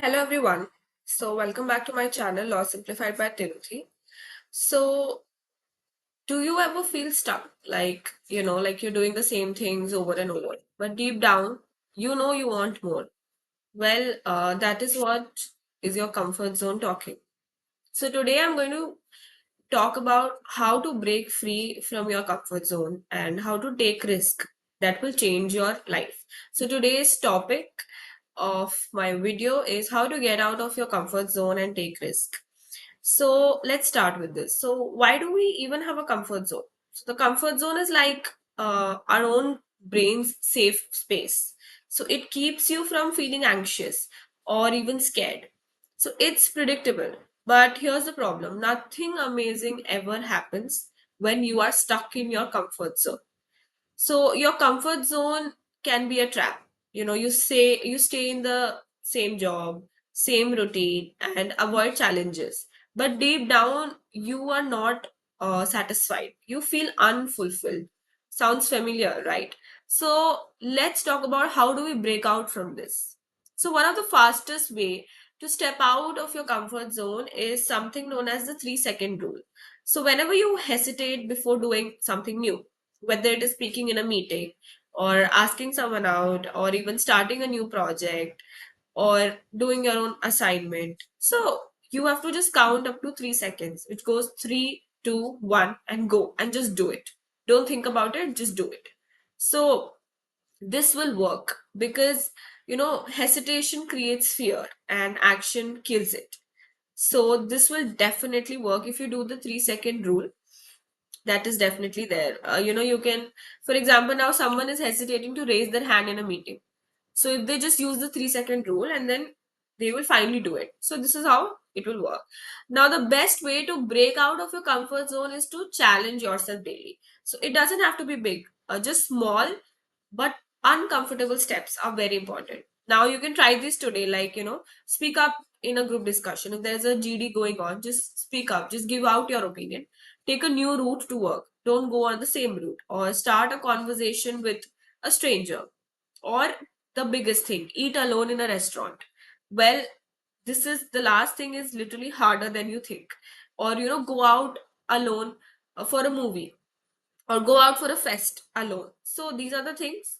Hello everyone. Welcome back to my channel Law Simplified by Tiruthi. So do you ever feel stuck? Like you're doing the same things over and over, but deep down, you know you want more. That is what is your comfort zone talking. So today I'm going to talk about how to break free from your comfort zone and how to take risk that will change your life. So today's topic of my video is how to get out of your comfort zone and take risk. So let's start with this. So why do we even have a comfort zone? So the comfort zone is like our own brain's safe space. So it keeps you from feeling anxious or even scared. So it's predictable. But here's the problem. Nothing amazing ever happens when you are stuck in your comfort zone. So your comfort zone can be a trap. You stay in the same job, same routine, and avoid challenges. But deep down, you are not satisfied. You feel unfulfilled. Sounds familiar, right? So let's talk about how do we break out from this. So one of the fastest way to step out of your comfort zone is something known as the 3 second rule. So whenever you hesitate before doing something new, whether it is speaking in a meeting or asking someone out or even starting a new project or doing your own assignment. So you have to just count up to 3 seconds, which goes three, two, one, and go and just do it. Don't think about it, just do it. So this will work because hesitation creates fear and action kills it. So this will definitely work if you do the 3 second rule. That is definitely there. You can, for example, now someone is hesitating to raise their hand in a meeting. So if they just use the 3 second rule and then they will finally do it. So this is how it will work. Now, the best way to break out of your comfort zone is to challenge yourself daily. So it doesn't have to be big, just small but uncomfortable steps are very important. Now you can try this today, like, speak up in a group discussion. If there's a GD going on, just speak up, just give out your opinion. Take a new route to work. Don't go on the same route, or start a conversation with a stranger. Or the biggest thing, eat alone in a restaurant. Well, this is the last thing is literally harder than you think. Or, go out alone for a movie or go out for a fest alone. So these are the things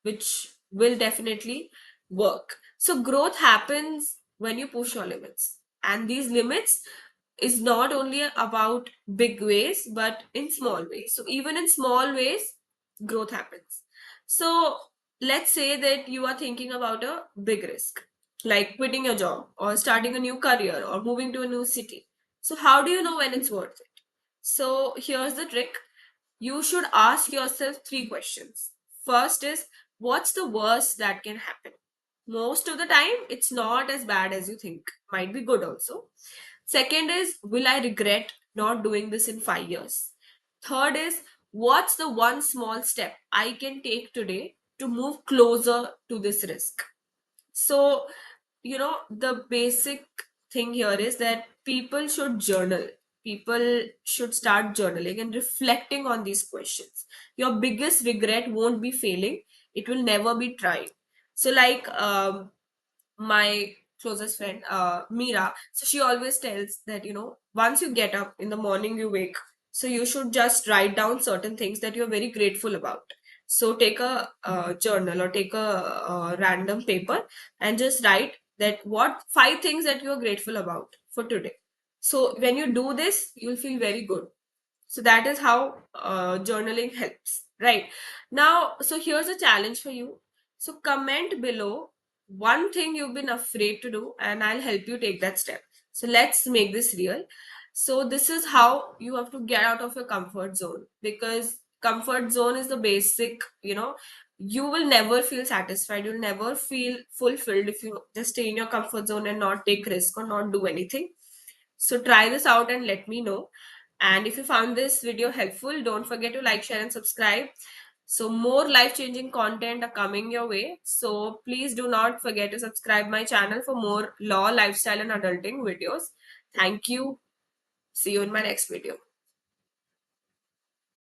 which will definitely work. So growth happens when you push your limits. And these limits is not only about big ways, but in small ways. So even in small ways, growth happens. So let's say that you are thinking about a big risk, like quitting your job or starting a new career or moving to a new city. So how do you know when it's worth it? So here's the trick. You should ask yourself 3 questions. First is, what's the worst that can happen? Most of the time, it's not as bad as you think. Might be good also. Second is, will I regret not doing this in 5 years? Third is, what's the one small step I can take today to move closer to this risk? So, the basic thing here is that people should journal. People should start journaling and reflecting on these questions. Your biggest regret won't be failing, it will never be trying. So, like, my closest friend, Meera, so she always tells that, once you get up in the morning, you wake, so you should just write down certain things that you're very grateful about. So take a journal or take a random paper and just write that what 5 things that you're grateful about for today. So when you do this, you'll feel very good. So that is how journaling helps, right? Now, so here's a challenge for you. So comment below one thing you've been afraid to do, and I'll help you take that step. So let's make this real. So this is how you have to get out of your comfort zone, because comfort zone is the basic, you will never feel satisfied. You'll never feel fulfilled if you just stay in your comfort zone and not take risk or not do anything. So try this out and let me know. And if you found this video helpful, don't forget to like, share, and subscribe. So more life-changing content are coming your way. So please do not forget to subscribe my channel for more law, lifestyle, and adulting videos. Thank you. See you in my next video.